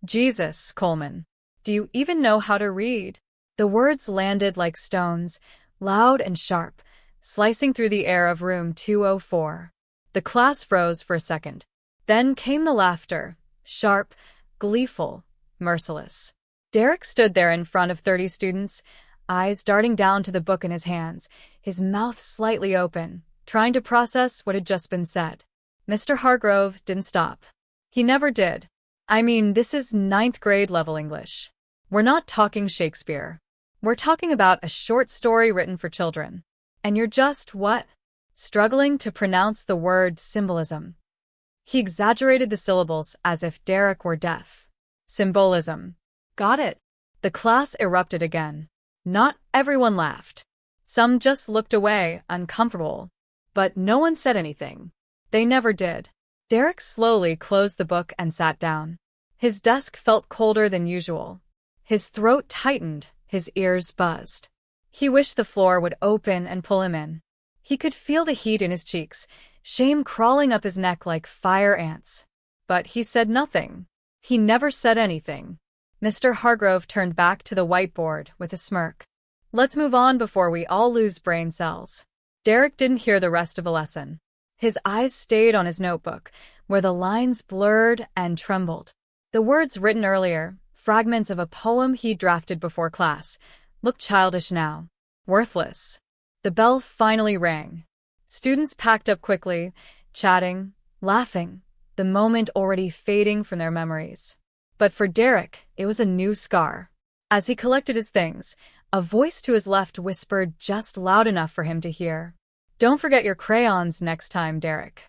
Jesus, Coleman. Do you even know how to read? The words landed like stones, loud and sharp, slicing through the air of room 204. The class froze for a second. Then came the laughter, sharp, gleeful, merciless. Derek stood there in front of 30 students, eyes darting down to the book in his hands, his mouth slightly open, trying to process what had just been said. Mr. Hargrove didn't stop. He never did. I mean, this is ninth grade level English. We're not talking Shakespeare. We're talking about a short story written for children. And you're just, what? Struggling to pronounce the word symbolism. He exaggerated the syllables as if Derek were deaf. Symbolism. Got it. The class erupted again. Not everyone laughed. Some just looked away, uncomfortable. But no one said anything. They never did. Derek slowly closed the book and sat down. His desk felt colder than usual. His throat tightened, his ears buzzed. He wished the floor would open and pull him in. He could feel the heat in his cheeks, shame crawling up his neck like fire ants. But he said nothing. He never said anything. Mr. Hargrove turned back to the whiteboard with a smirk. Let's move on before we all lose brain cells. Derek didn't hear the rest of the lesson. His eyes stayed on his notebook, where the lines blurred and trembled. The words written earlier, fragments of a poem he drafted before class, looked childish now. Worthless. The bell finally rang. Students packed up quickly, chatting, laughing, the moment already fading from their memories. But for Derek, it was a new scar. As he collected his things, a voice to his left whispered just loud enough for him to hear. Don't forget your crayons next time, Derek.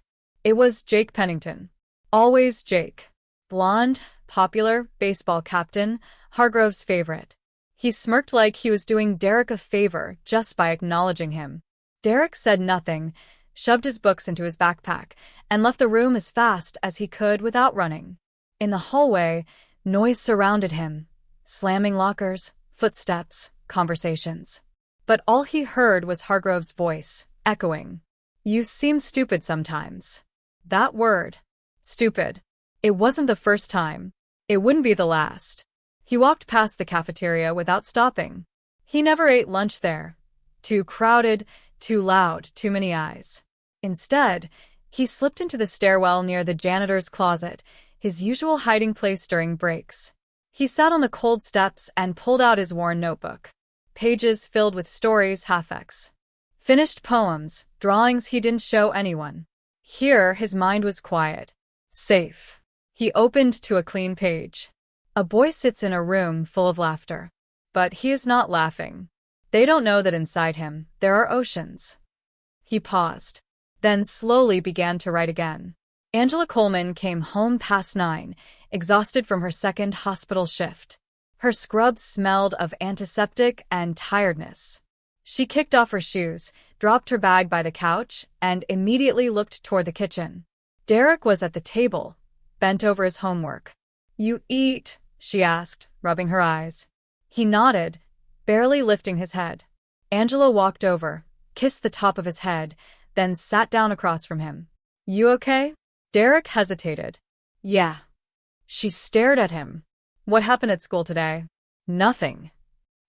It was Jake Pennington. Always Jake. Blonde, popular, baseball captain, Hargrove's favorite. He smirked like he was doing Derek a favor just by acknowledging him. Derek said nothing, shoved his books into his backpack, and left the room as fast as he could without running. In the hallway, noise surrounded him. Slamming lockers, footsteps, conversations. But all he heard was Hargrove's voice, echoing. You seem stupid sometimes. That word. Stupid. It wasn't the first time. It wouldn't be the last. He walked past the cafeteria without stopping. He never ate lunch there. Too crowded, too loud, too many eyes. Instead, he slipped into the stairwell near the janitor's closet, his usual hiding place during breaks. He sat on the cold steps and pulled out his worn notebook. Pages filled with stories half-ex. Finished poems, drawings he didn't show anyone. Here, his mind was quiet. Safe. He opened to a clean page. A boy sits in a room full of laughter. But he is not laughing. They don't know that inside him, there are oceans. He paused, then slowly began to write again. Angela Coleman came home past 9, exhausted from her second hospital shift. Her scrubs smelled of antiseptic and tiredness. She kicked off her shoes, dropped her bag by the couch, and immediately looked toward the kitchen. Derek was at the table, bent over his homework. You eat? She asked, rubbing her eyes. He nodded, barely lifting his head. Angela walked over, kissed the top of his head, then sat down across from him. You okay? Derek hesitated. Yeah. She stared at him. What happened at school today? Nothing.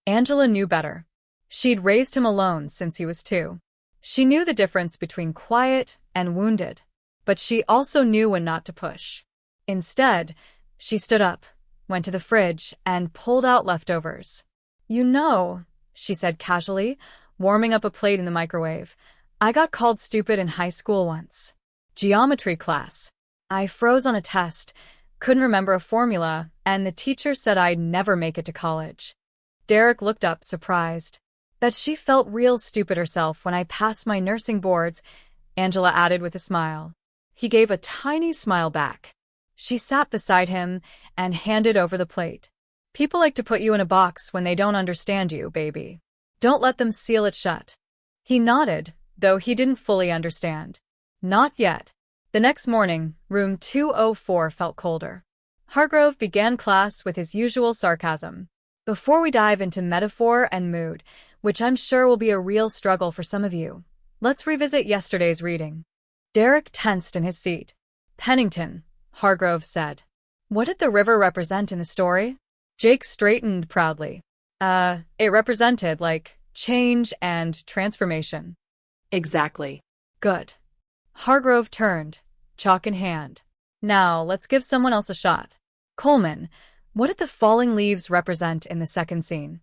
Angela knew better. She'd raised him alone since he was 2. She knew the difference between quiet and wounded, but she also knew when not to push. Instead, she stood up, went to the fridge, and pulled out leftovers. You know, she said casually, warming up a plate in the microwave, I got called stupid in high school once. Geometry class. I froze on a test, couldn't remember a formula, and the teacher said I'd never make it to college. Derek looked up, surprised. Bet she felt real stupid herself when I passed my nursing boards, Angela added with a smile. He gave a tiny smile back. She sat beside him and handed over the plate. People like to put you in a box when they don't understand you, baby. Don't let them seal it shut. He nodded, though he didn't fully understand. Not yet. The next morning, room 204 felt colder. Hargrove began class with his usual sarcasm. Before we dive into metaphor and mood, which I'm sure will be a real struggle for some of you, let's revisit yesterday's reading. Derek tensed in his seat. Pennington, Hargrove said. What did the river represent in the story? Jake straightened proudly. It represented, change and transformation. Exactly. Good. Hargrove turned, chalk in hand. Now, let's give someone else a shot. Coleman, what did the falling leaves represent in the second scene?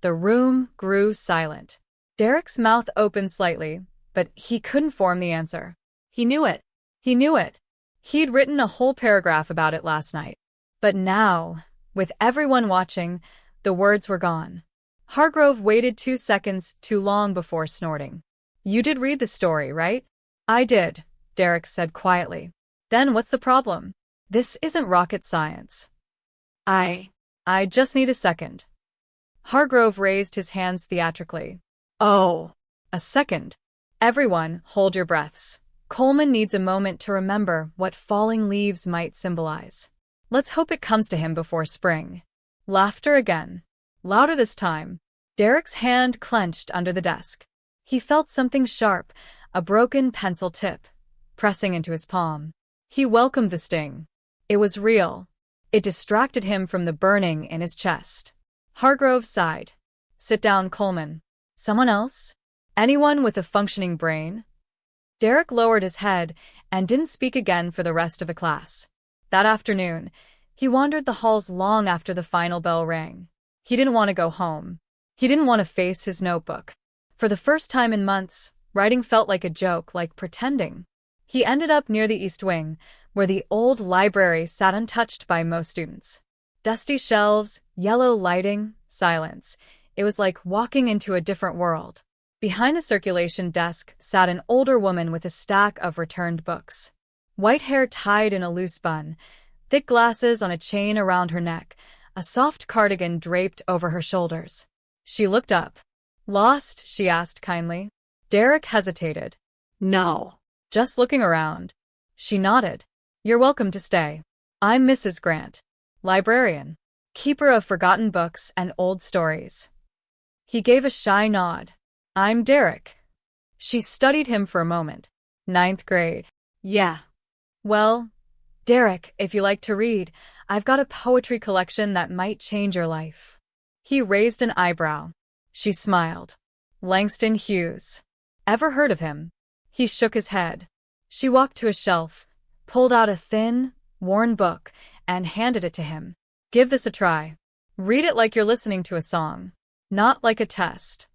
The room grew silent. Derek's mouth opened slightly, but he couldn't form the answer. He knew it. He knew it. He'd written a whole paragraph about it last night. But now, with everyone watching, the words were gone. Hargrove waited 2 seconds too long before snorting. You did read the story, right? I did, Derek said quietly. Then what's the problem? This isn't rocket science. I just need a second. Hargrove raised his hands theatrically. Oh, a second. Everyone, hold your breaths. Coleman needs a moment to remember what falling leaves might symbolize. Let's hope it comes to him before spring. Laughter again. Louder this time. Derek's hand clenched under the desk. He felt something sharp, a broken pencil tip, pressing into his palm. He welcomed the sting. It was real. It distracted him from the burning in his chest. Hargrove sighed. Sit down, Coleman. Someone else? Anyone with a functioning brain? Derek lowered his head and didn't speak again for the rest of the class. That afternoon, he wandered the halls long after the final bell rang. He didn't want to go home. He didn't want to face his notebook. For the first time in months, writing felt like a joke, like pretending. He ended up near the East Wing, where the old library sat untouched by most students. Dusty shelves, yellow lighting, silence. It was like walking into a different world. Behind the circulation desk sat an older woman with a stack of returned books. White hair tied in a loose bun, thick glasses on a chain around her neck, a soft cardigan draped over her shoulders. She looked up. Lost? She asked kindly. Derek hesitated. No. Just looking around. She nodded. You're welcome to stay. I'm Mrs. Grant, librarian, keeper of forgotten books and old stories. He gave a shy nod. I'm Derek. She studied him for a moment. 9th grade. Yeah. Well, Derek, if you like to read, I've got a poetry collection that might change your life. He raised an eyebrow. She smiled. Langston Hughes. Ever heard of him? He shook his head. She walked to a shelf, pulled out a thin, worn book, and handed it to him. Give this a try. Read it like you're listening to a song, not like a test.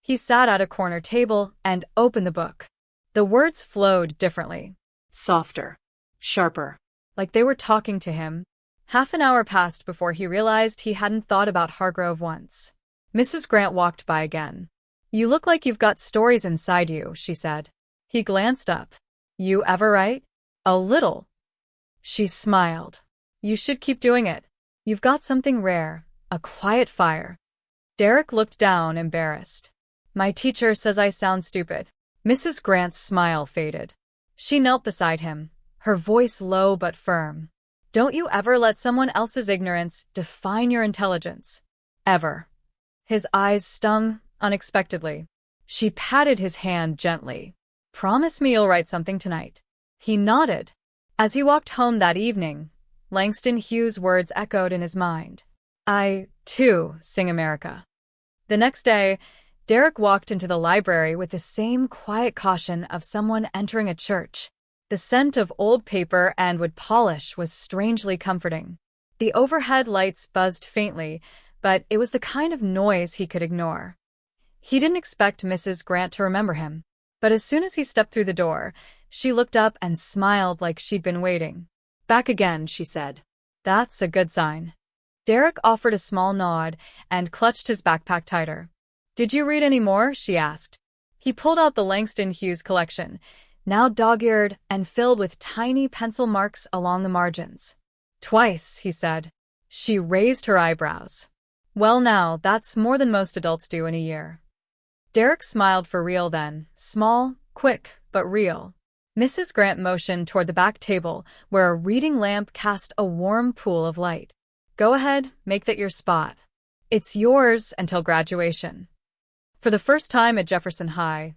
He sat at a corner table and opened the book. The words flowed differently. Softer. Sharper. Like they were talking to him. Half an hour passed before he realized he hadn't thought about Hargrove once. Mrs. Grant walked by again. You look like you've got stories inside you, she said. He glanced up. You ever write? A little. She smiled. You should keep doing it. You've got something rare, a quiet fire. Derek looked down, embarrassed. My teacher says I sound stupid. Mrs. Grant's smile faded. She knelt beside him, her voice low but firm. Don't you ever let someone else's ignorance define your intelligence. Ever. His eyes stung unexpectedly. She patted his hand gently. Promise me you'll write something tonight. He nodded. As he walked home that evening, Langston Hughes' words echoed in his mind. I, too, sing America. The next day, Derek walked into the library with the same quiet caution of someone entering a church. The scent of old paper and wood polish was strangely comforting. The overhead lights buzzed faintly, but it was the kind of noise he could ignore. He didn't expect Mrs. Grant to remember him, but as soon as he stepped through the door, she looked up and smiled like she'd been waiting. Back again, she said. That's a good sign. Derek offered a small nod and clutched his backpack tighter. Did you read any more? She asked. He pulled out the Langston Hughes collection, now dog-eared and filled with tiny pencil marks along the margins. Twice, he said. She raised her eyebrows. Well now, that's more than most adults do in a year. Derek smiled for real then, small, quick, but real. Mrs. Grant motioned toward the back table, where a reading lamp cast a warm pool of light. Go ahead, make that your spot. It's yours until graduation. For the first time at Jefferson High,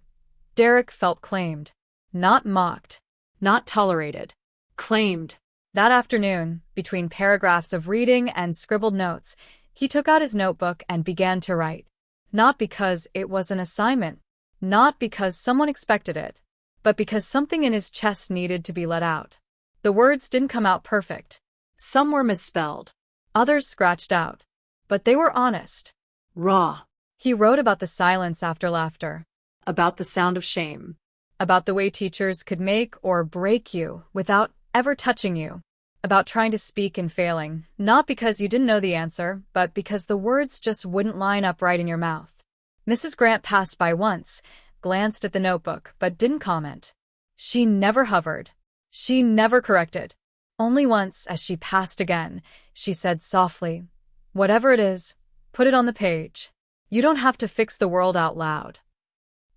Derek felt claimed. Not mocked. Not tolerated. Claimed. That afternoon, between paragraphs of reading and scribbled notes, he took out his notebook and began to write. Not because it was an assignment, not because someone expected it, but because something in his chest needed to be let out. The words didn't come out perfect. Some were misspelled. Others scratched out. But they were honest. Raw. He wrote about the silence after laughter. About the sound of shame. About the way teachers could make or break you without ever touching you. About trying to speak and failing, not because you didn't know the answer, but because the words just wouldn't line up right in your mouth. Mrs. Grant passed by once, glanced at the notebook, but didn't comment. She never hovered. She never corrected. Only once, as she passed again, she said softly, "Whatever it is, put it on the page. You don't have to fix the world out loud."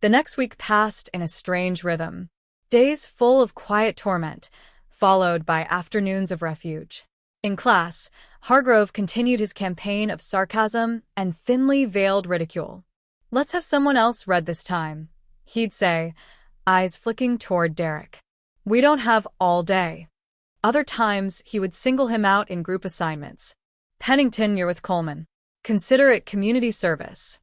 The next week passed in a strange rhythm. Days full of quiet torment, followed by afternoons of refuge. In class, Hargrove continued his campaign of sarcasm and thinly veiled ridicule. "Let's have someone else read this time," he'd say, eyes flicking toward Derek. "We don't have all day." Other times, he would single him out in group assignments. "Pennington, you're with Coleman. Consider it community service."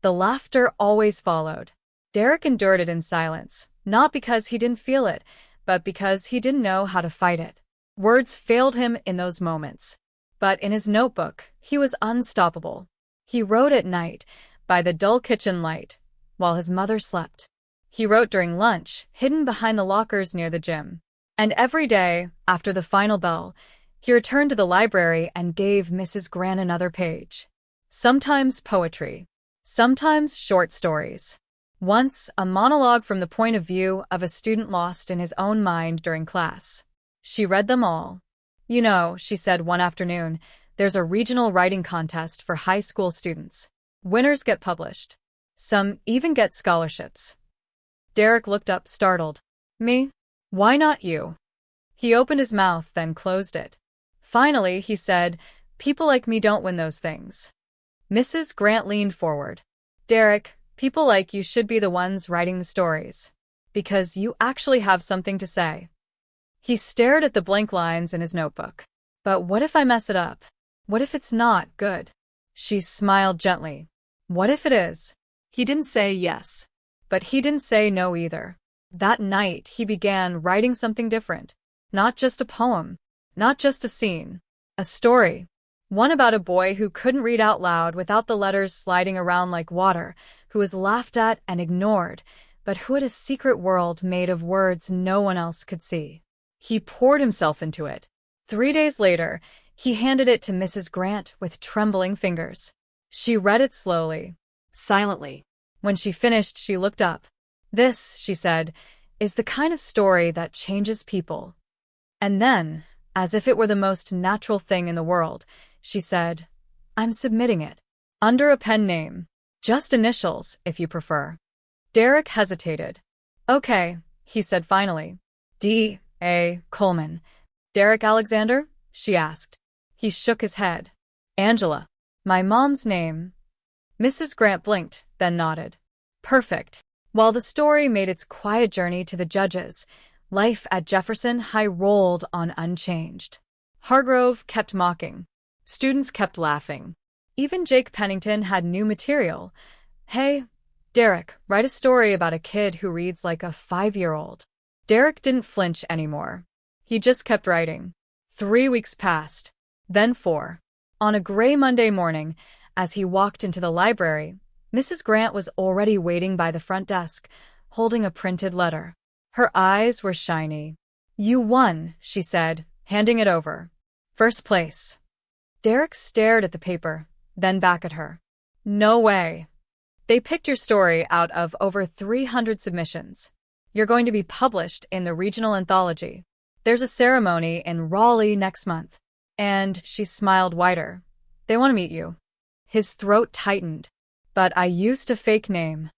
The laughter always followed. Derek endured it in silence, not because he didn't feel it, but because he didn't know how to fight it. Words failed him in those moments. But in his notebook, he was unstoppable. He wrote at night, by the dull kitchen light, while his mother slept. He wrote during lunch, hidden behind the lockers near the gym. And every day, after the final bell, he returned to the library and gave Mrs. Grant another page. Sometimes poetry, sometimes short stories. Once, a monologue from the point of view of a student lost in his own mind during class. She read them all. "You know," she said one afternoon, "there's a regional writing contest for high school students. Winners get published. Some even get scholarships." Derek looked up, startled. "Me? Why not you?" He opened his mouth, then closed it. Finally, he said, "People like me don't win those things." Mrs. Grant leaned forward. "Derek, people like you should be the ones writing the stories. Because you actually have something to say." He stared at the blank lines in his notebook. "But what if I mess it up? What if it's not good?" She smiled gently. "What if it is?" He didn't say yes. But he didn't say no either. That night, he began writing something different. Not just a poem. Not just a scene. A story. One about a boy who couldn't read out loud without the letters sliding around like water, who was laughed at and ignored, but who had a secret world made of words no one else could see. He poured himself into it. 3 days later, he handed it to Mrs. Grant with trembling fingers. She read it slowly, silently. When she finished, she looked up. "This," she said, "is the kind of story that changes people." And then, as if it were the most natural thing in the world, she said, "I'm submitting it. Under a pen name. Just initials, if you prefer." Derek hesitated. "Okay," he said finally. D.A. Coleman. "Derek Alexander?" she asked. He shook his head. "Angela. My mom's name." Mrs. Grant blinked, then nodded. "Perfect." While the story made its quiet journey to the judges, life at Jefferson High rolled on unchanged. Hargrove kept mocking. Students kept laughing. Even Jake Pennington had new material. "Hey, Derek, write a story about a kid who reads like a 5-year-old." Derek didn't flinch anymore. He just kept writing. 3 weeks passed, then 4. On a gray Monday morning, as he walked into the library, Mrs. Grant was already waiting by the front desk, holding a printed letter. Her eyes were shiny. "You won," she said, handing it over. "First place." Derek stared at the paper, then back at her. "No way. They picked your story out of over 300 submissions. You're going to be published in the regional anthology. There's a ceremony in Raleigh next month." And she smiled wider. "They want to meet you." His throat tightened. "But I used a fake name."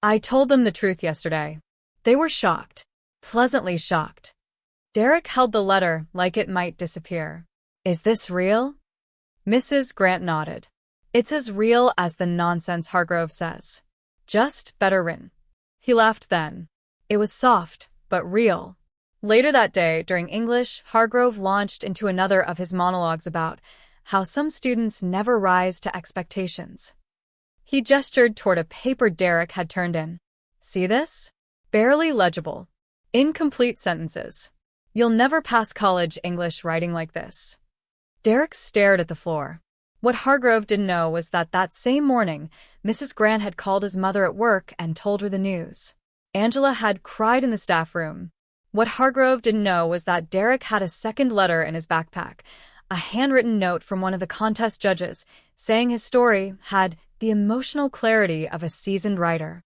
"I told them the truth yesterday." They were shocked. Pleasantly shocked. Derek held the letter like it might disappear. "Is this real?" Mrs. Grant nodded. "It's as real as the nonsense Hargrove says. Just better written." He laughed then. It was soft, but real. Later that day, during English, Hargrove launched into another of his monologues about how some students never rise to expectations. He gestured toward a paper Derek had turned in. See this? Barely legible. Incomplete sentences. You'll never pass college English writing like this. Derek stared at the floor. What Hargrove didn't know was that same morning, Mrs. Grant had called his mother at work and told her the news. Angela had cried in the staff room. What Hargrove didn't know was that Derek had a second letter in his backpack, a handwritten note from one of the contest judges, saying his story had the emotional clarity of a seasoned writer.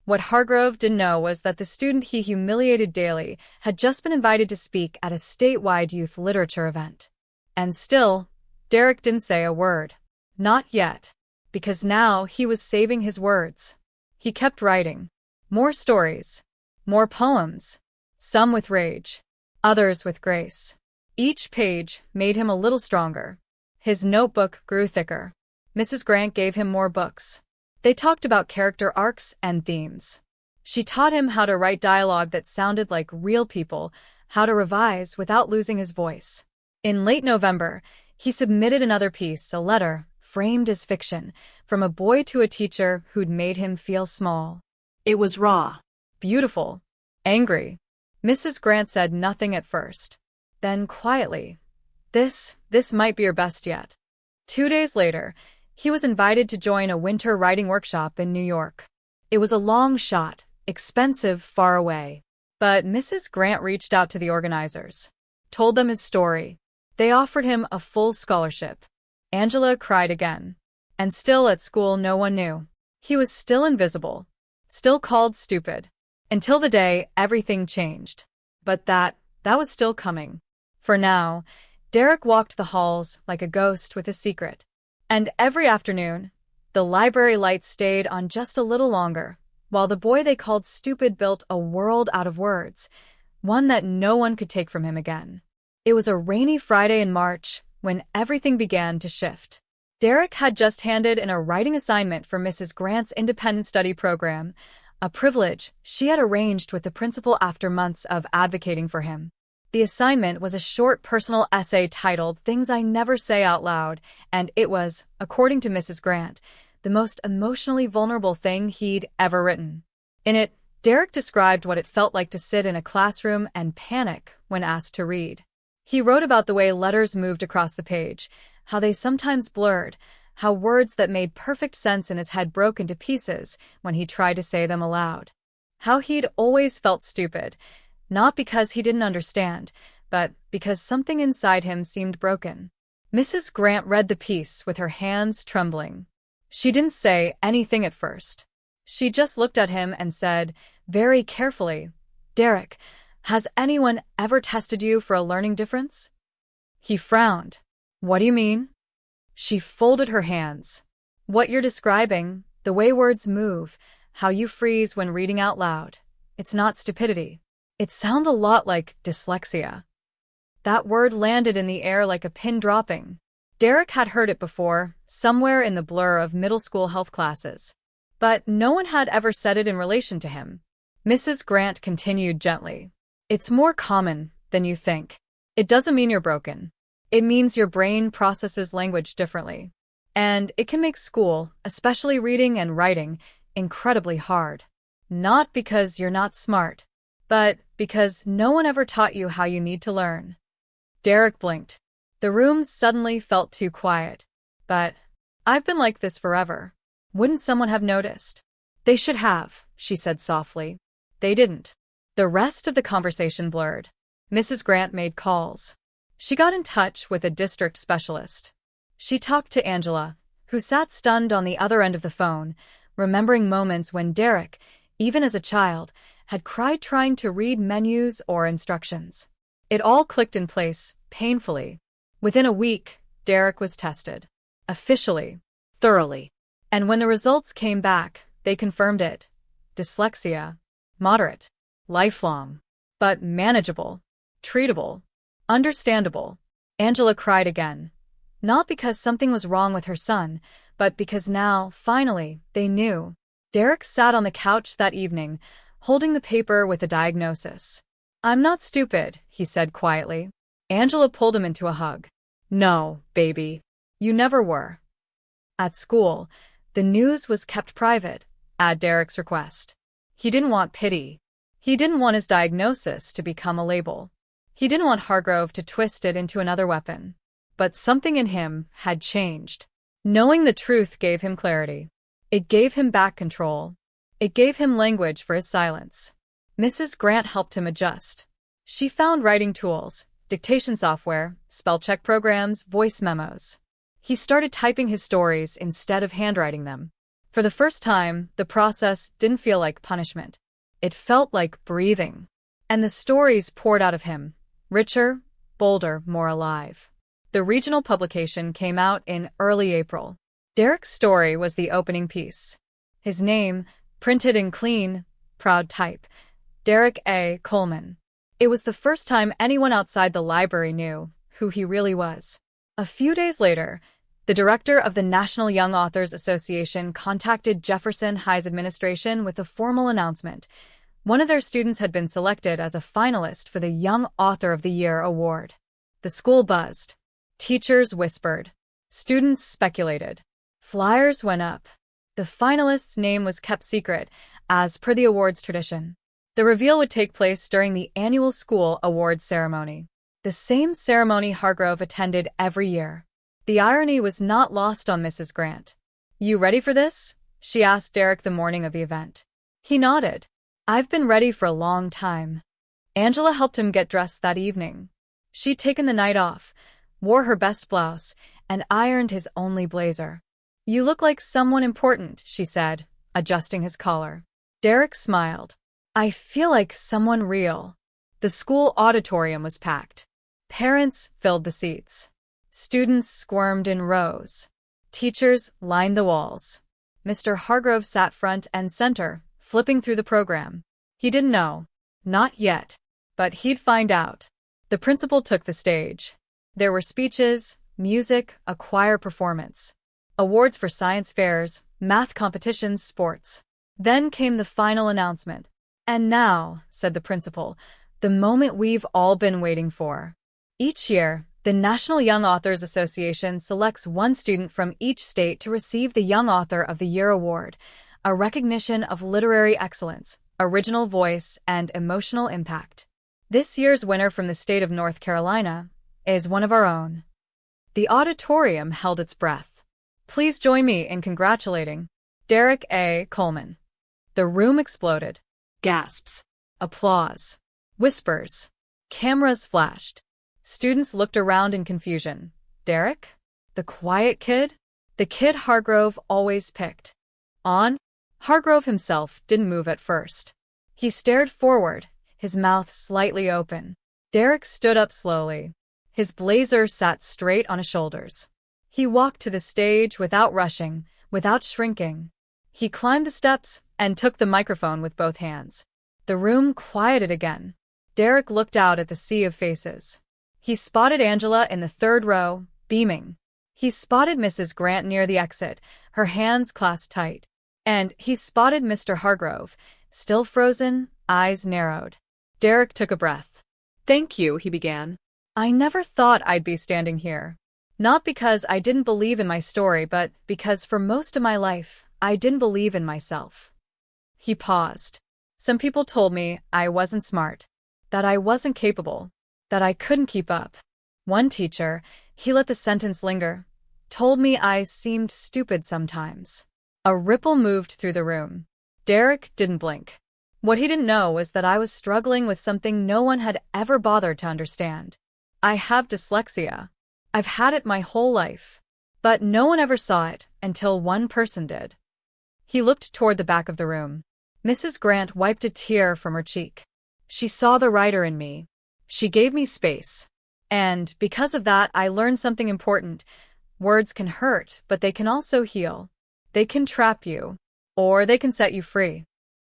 What Hargrove didn't know was that the student he humiliated daily had just been invited to speak at a statewide youth literature event. And still, Derek didn't say a word. Not yet. Because now he was saving his words. He kept writing. More stories. More poems. Some with rage. Others with grace. Each page made him a little stronger. His notebook grew thicker. Mrs. Grant gave him more books. They talked about character arcs and themes. She taught him how to write dialogue that sounded like real people, how to revise without losing his voice. In late November, he submitted another piece, a letter, framed as fiction, from a boy to a teacher who'd made him feel small. It was raw. Beautiful. Angry. Mrs. Grant said nothing at first. Then quietly, This might be your best yet. 2 days later, he was invited to join a winter writing workshop in New York. It was a long shot, expensive, far away. But Mrs. Grant reached out to the organizers, told them his story. They offered him a full scholarship. Angela cried again. And still at school no one knew. He was still invisible, still called stupid. Until the day everything changed. But that was still coming. For now, Derek walked the halls like a ghost with a secret. And every afternoon, the library lights stayed on just a little longer, while the boy they called stupid built a world out of words, one that no one could take from him again. It was a rainy Friday in March when everything began to shift. Derek had just handed in a writing assignment for Mrs. Grant's independent study program, a privilege she had arranged with the principal after months of advocating for him. The assignment was a short personal essay titled Things I Never Say Out Loud, and it was, according to Mrs. Grant, the most emotionally vulnerable thing he'd ever written. In it, Derek described what it felt like to sit in a classroom and panic when asked to read. He wrote about the way letters moved across the page, how they sometimes blurred, how words that made perfect sense in his head broke into pieces when he tried to say them aloud. How he'd always felt stupid, not because he didn't understand, but because something inside him seemed broken. Mrs. Grant read the piece with her hands trembling. She didn't say anything at first. She just looked at him and said, very carefully, "Derek, has anyone ever tested you for a learning difference?" He frowned. "What do you mean?" She folded her hands. "What you're describing, the way words move, how you freeze when reading out loud. It's not stupidity. It sounds a lot like dyslexia." That word landed in the air like a pin dropping. Derek had heard it before, somewhere in the blur of middle school health classes. But no one had ever said it in relation to him. Mrs. Grant continued gently. "It's more common than you think. It doesn't mean you're broken. It means your brain processes language differently. And it can make school, especially reading and writing, incredibly hard. Not because you're not smart, but because no one ever taught you how you need to learn." Derek blinked. The room suddenly felt too quiet. "But I've been like this forever. Wouldn't someone have noticed?" "They should have," she said softly. They didn't. The rest of the conversation blurred. Mrs. Grant made calls. She got in touch with a district specialist. She talked to Angela, who sat stunned on the other end of the phone, remembering moments when Derek, even as a child, had cried trying to read menus or instructions. It all clicked in place, painfully. Within a week, Derek was tested. Officially. Thoroughly. And when the results came back, they confirmed it. Dyslexia. Moderate. Lifelong. But manageable. Treatable. Understandable. Angela cried again. Not because something was wrong with her son, but because now, finally, they knew. Derek sat on the couch that evening, holding the paper with the diagnosis. I'm not stupid, he said quietly. Angela pulled him into a hug. No, baby. You never were. At school, the news was kept private, at Derek's request. He didn't want pity. He didn't want his diagnosis to become a label. He didn't want Hargrove to twist it into another weapon. But something in him had changed. Knowing the truth gave him clarity. It gave him back control. It gave him language for his silence. Mrs. Grant helped him adjust. She found writing tools, dictation software, spell check programs, voice memos. He started typing his stories instead of handwriting them. For the first time, the process didn't feel like punishment. It felt like breathing. And the stories poured out of him, richer, bolder, more alive. The regional publication came out in early April. Derek's story was the opening piece. His name, printed in clean, proud type, Derek A. Coleman. It was the first time anyone outside the library knew who he really was. A few days later, the director of the National Young Authors Association contacted Jefferson High's administration with a formal announcement. One of their students had been selected as a finalist for the Young Author of the Year award. The school buzzed. Teachers whispered. Students speculated. Flyers went up. The finalist's name was kept secret, as per the awards tradition. The reveal would take place during the annual school awards ceremony. The same ceremony Hargrove attended every year. The irony was not lost on Mrs. Grant. You ready for this? She asked Derek the morning of the event. He nodded. I've been ready for a long time. Angela helped him get dressed that evening. She'd taken the night off, wore her best blouse, and ironed his only blazer. You look like someone important, she said, adjusting his collar. Derek smiled. I feel like someone real. The school auditorium was packed. Parents filled the seats. Students squirmed in rows. Teachers lined the walls. Mr. Hargrove sat front and center, flipping through the program. He didn't know. Not yet. But he'd find out. The principal took the stage. There were speeches, music, a choir performance. Awards for science fairs, math competitions, sports. Then came the final announcement. And now, said the principal, the moment we've all been waiting for. Each year, the National Young Authors Association selects one student from each state to receive the Young Author of the Year award, a recognition of literary excellence, original voice, and emotional impact. This year's winner from the state of North Carolina is one of our own. The auditorium held its breath. Please join me in congratulating Derek A. Coleman. The room exploded. Gasps. Applause. Whispers. Cameras flashed. Students looked around in confusion. Derek? The quiet kid? The kid Hargrove always picked on? Hargrove himself didn't move at first. He stared forward, his mouth slightly open. Derek stood up slowly. His blazer sat straight on his shoulders. He walked to the stage without rushing, without shrinking. He climbed the steps and took the microphone with both hands. The room quieted again. Derek looked out at the sea of faces. He spotted Angela in the third row, beaming. He spotted Mrs. Grant near the exit, her hands clasped tight. And he spotted Mr. Hargrove, still frozen, eyes narrowed. Derek took a breath. Thank you, he began. I never thought I'd be standing here. Not because I didn't believe in my story, but because for most of my life, I didn't believe in myself. He paused. Some people told me I wasn't smart, that I wasn't capable, that I couldn't keep up. One teacher, he let the sentence linger, told me I seemed stupid sometimes. A ripple moved through the room. Derek didn't blink. What he didn't know was that I was struggling with something no one had ever bothered to understand. I have dyslexia. I've had it my whole life. But no one ever saw it until one person did. He looked toward the back of the room. Mrs. Grant wiped a tear from her cheek. She saw the writer in me. She gave me space. And because of that, I learned something important. Words can hurt, but they can also heal. They can trap you, or they can set you free.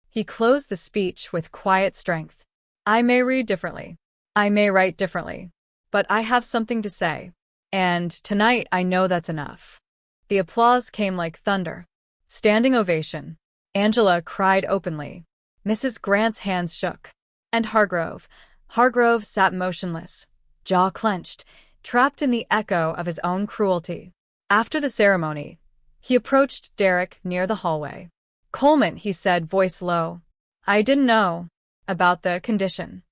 He closed the speech with quiet strength. I may read differently. I may write differently. But I have something to say. And tonight I know that's enough. The applause came like thunder. Standing ovation. Angela cried openly. Mrs. Grant's hands shook. And Hargrove, Hargrove sat motionless, jaw clenched, trapped in the echo of his own cruelty. After the ceremony, he approached Derek near the hallway. "Coleman," he said, voice low. "I didn't know about the condition."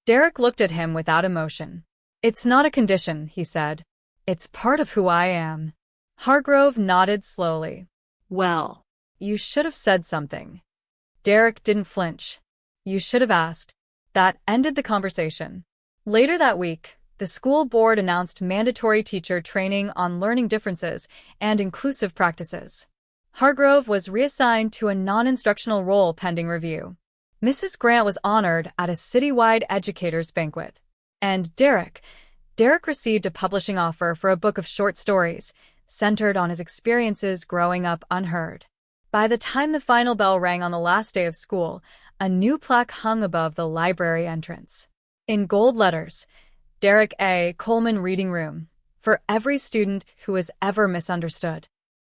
Derek looked at him without emotion. "It's not a condition," he said. "It's part of who I am." Hargrove nodded slowly. Well, "You should have said something." Derek didn't flinch. "You should have asked." That ended the conversation. Later that week, the school board announced mandatory teacher training on learning differences and inclusive practices. Hargrove was reassigned to a non-instructional role pending review. Mrs. Grant was honored at a citywide educators' banquet. And Derek received a publishing offer for a book of short stories centered on his experiences growing up unheard. By the time the final bell rang on the last day of school, a new plaque hung above the library entrance. In gold letters, Derek A. Coleman Reading Room, for every student who was ever misunderstood.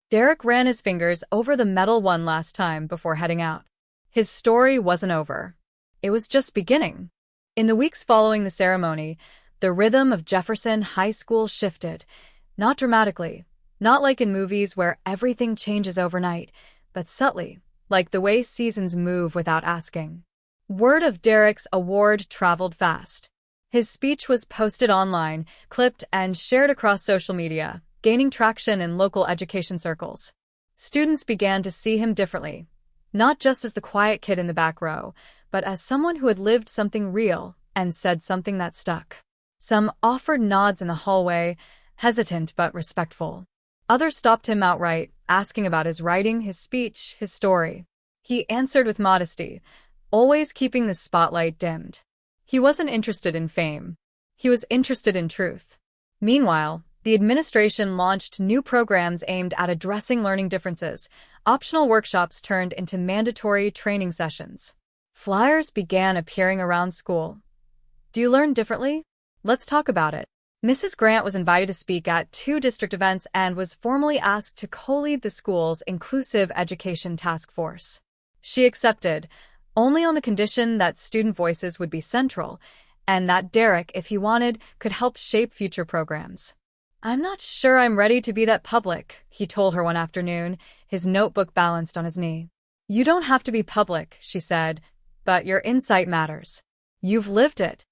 Derek ran his fingers over the metal one last time before heading out. His story wasn't over. It was just beginning. In the weeks following the ceremony, the rhythm of Jefferson High School shifted, not dramatically, not like in movies where everything changes overnight, but subtly, like the way seasons move without asking. Word of Derek's award traveled fast. His speech was posted online, clipped, and shared across social media, gaining traction in local education circles. Students began to see him differently, not just as the quiet kid in the back row, but as someone who had lived something real and said something that stuck. Some offered nods in the hallway, hesitant but respectful. Others stopped him outright, asking about his writing, his speech, his story. He answered with modesty, always keeping the spotlight dimmed. He wasn't interested in fame. He was interested in truth. Meanwhile, the administration launched new programs aimed at addressing learning differences. Optional workshops turned into mandatory training sessions. Flyers began appearing around school. "Do you learn differently? Let's talk about it." Mrs. Grant was invited to speak at 2 district events and was formally asked to co-lead the school's Inclusive Education Task Force. She accepted, only on the condition that student voices would be central, and that Derek, if he wanted, could help shape future programs. "I'm not sure I'm ready to be that public," he told her one afternoon, his notebook balanced on his knee. "You don't have to be public," she said, "but your insight matters. You've lived it."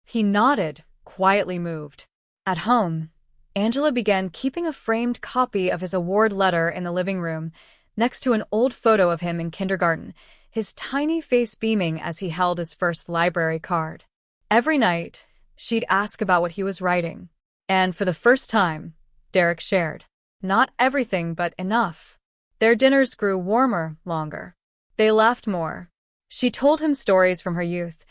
He nodded, quietly moved. At home, Angela began keeping a framed copy of his award letter in the living room, next to an old photo of him in kindergarten, his tiny face beaming as he held his first library card. Every night, she'd ask about what he was writing. And for the first time, Derek shared. Not everything, but enough. Their dinners grew warmer, longer. They laughed more. She told him stories from her youth,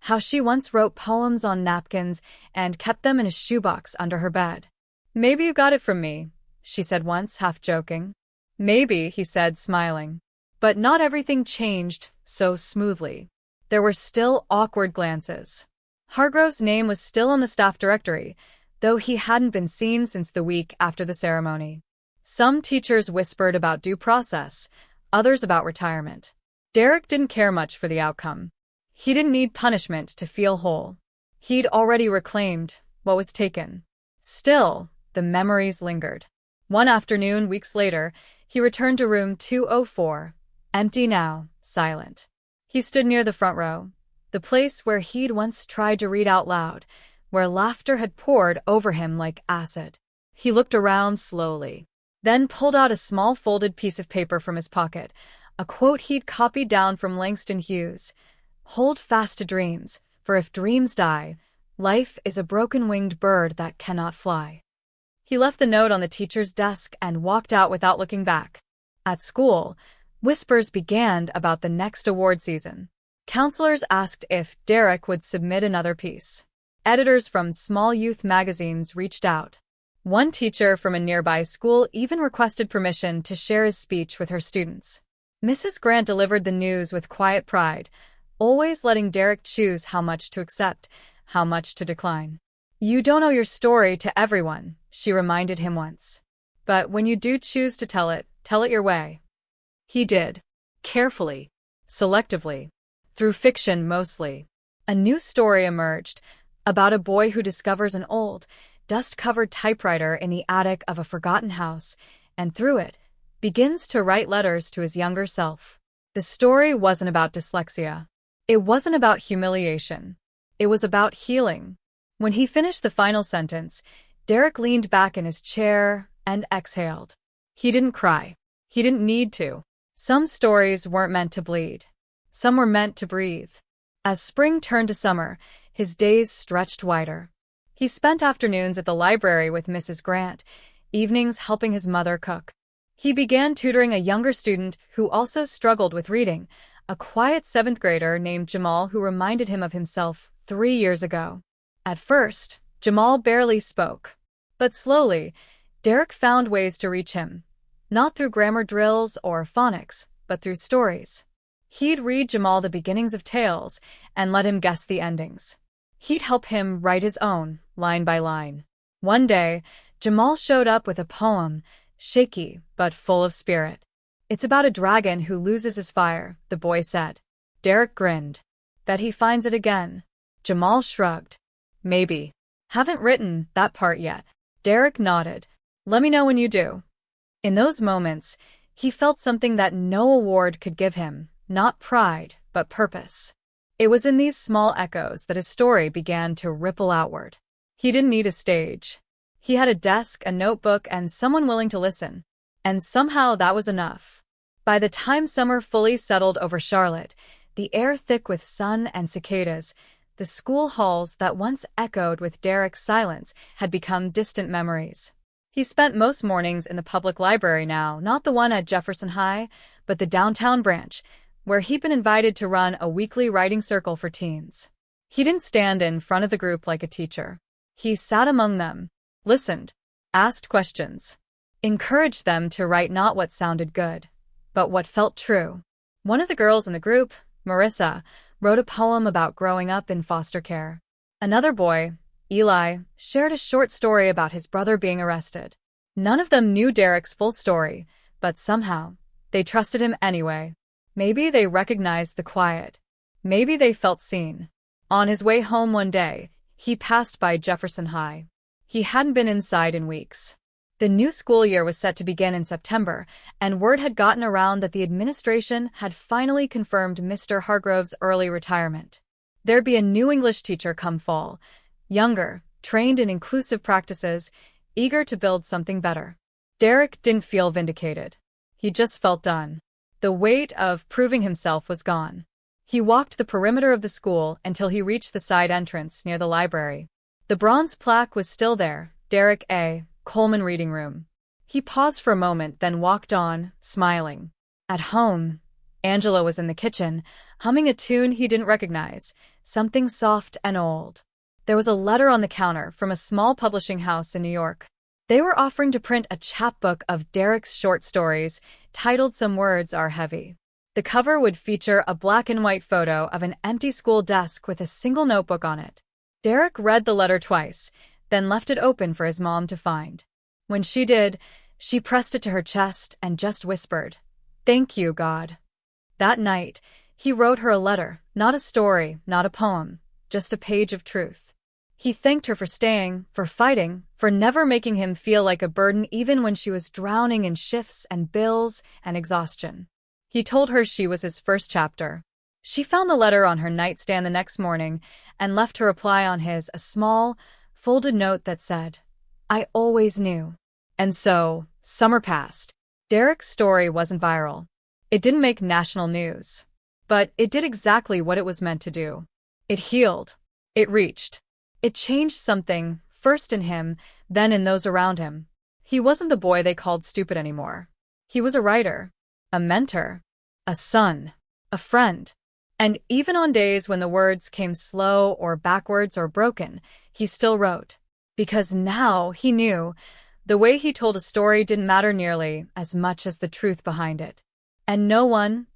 how she once wrote poems on napkins and kept them in a shoebox under her bed. "Maybe you got it from me," she said once, half joking. "Maybe," he said, smiling. But not everything changed so smoothly. There were still awkward glances. Hargrove's name was still on the staff directory, though he hadn't been seen since the week after the ceremony. Some teachers whispered about due process, others about retirement. Derek didn't care much for the outcome. He didn't need punishment to feel whole. He'd already reclaimed what was taken. Still, the memories lingered. One afternoon, weeks later, he returned to room 204, empty now, silent. He stood near the front row, the place where he'd once tried to read out loud, where laughter had poured over him like acid. He looked around slowly, then pulled out a small folded piece of paper from his pocket, a quote he'd copied down from Langston Hughes. "Hold fast to dreams, for if dreams die, life is a broken-winged bird that cannot fly." He left the note on the teacher's desk and walked out without looking back. At school, whispers began about the next award season. Counselors asked if Derek would submit another piece. Editors from small youth magazines reached out. One teacher from a nearby school even requested permission to share his speech with her students. Mrs. Grant delivered the news with quiet pride, always letting Derek choose how much to accept, how much to decline. "You don't owe your story to everyone," she reminded him once. "But when you do choose to tell it your way." He did. Carefully. Selectively. Through fiction mostly. A new story emerged about a boy who discovers an old, dust-covered typewriter in the attic of a forgotten house, and through it, begins to write letters to his younger self. The story wasn't about dyslexia. It wasn't about humiliation. It was about healing. When he finished the final sentence, Derek leaned back in his chair and exhaled. He didn't cry. He didn't need to. Some stories weren't meant to bleed. Some were meant to breathe. As spring turned to summer, his days stretched wider. He spent afternoons at the library with Mrs. Grant, evenings helping his mother cook. He began tutoring a younger student who also struggled with reading, a quiet seventh grader named Jamal who reminded him of himself 3 years ago. At first, Jamal barely spoke. But slowly, Derek found ways to reach him. Not through grammar drills or phonics, but through stories. He'd read Jamal the beginnings of tales and let him guess the endings. He'd help him write his own, line by line. One day, Jamal showed up with a poem, shaky but full of spirit. "It's about a dragon who loses his fire," the boy said. Derek grinned. "Bet he finds it again." Jamal shrugged. "Maybe. Haven't written that part yet." Derek nodded. "Let me know when you do." In those moments, he felt something that no award could give him, not pride, but purpose. It was in these small echoes that his story began to ripple outward. He didn't need a stage. He had a desk, a notebook, and someone willing to listen. And somehow that was enough. By the time summer fully settled over Charlotte, the air thick with sun and cicadas, the school halls that once echoed with Derek's silence had become distant memories. He spent most mornings in the public library now, not the one at Jefferson High, but the downtown branch, where he'd been invited to run a weekly writing circle for teens. He didn't stand in front of the group like a teacher. He sat among them, listened, asked questions, encouraged them to write not what sounded good, but what felt true. One of the girls in the group, Marissa, wrote a poem about growing up in foster care. Another boy, Eli, shared a short story about his brother being arrested. None of them knew Derek's full story, but somehow, they trusted him anyway. Maybe they recognized the quiet. Maybe they felt seen. On his way home one day, he passed by Jefferson High. He hadn't been inside in weeks. The new school year was set to begin in September, and word had gotten around that the administration had finally confirmed Mr. Hargrove's early retirement. There'd be a new English teacher come fall, younger, trained in inclusive practices, eager to build something better. Derek didn't feel vindicated. He just felt done. The weight of proving himself was gone. He walked the perimeter of the school until he reached the side entrance near the library. The bronze plaque was still there, Derek A. Coleman Reading Room. He paused for a moment, then walked on, smiling. At home, Angela was in the kitchen, humming a tune he didn't recognize, something soft and old. There was a letter on the counter from a small publishing house in New York. They were offering to print a chapbook of Derek's short stories, titled Some Words Are Heavy. The cover would feature a black and white photo of an empty school desk with a single notebook on it. Derek read the letter twice, then left it open for his mom to find. When she did, she pressed it to her chest and just whispered, "Thank you, God." That night, he wrote her a letter, not a story, not a poem, just a page of truth. He thanked her for staying, for fighting, for never making him feel like a burden even when she was drowning in shifts and bills and exhaustion. He told her she was his first chapter. She found the letter on her nightstand the next morning and left her reply on his, a small, folded note that said, "I always knew." And so, summer passed. Derek's story wasn't viral. It didn't make national news. But it did exactly what it was meant to do. It healed. It reached. It changed something, first in him, then in those around him. He wasn't the boy they called stupid anymore. He was a writer, a mentor, a son, a friend. And even on days when the words came slow or backwards or broken, he still wrote. Because now he knew the way he told a story didn't matter nearly as much as the truth behind it. And no one,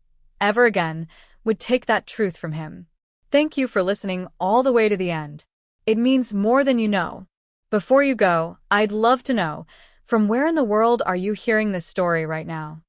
ever again, would take that truth from him. Thank you for listening all the way to the end. It means more than you know. Before you go, I'd love to know, from where in the world are you hearing this story right now?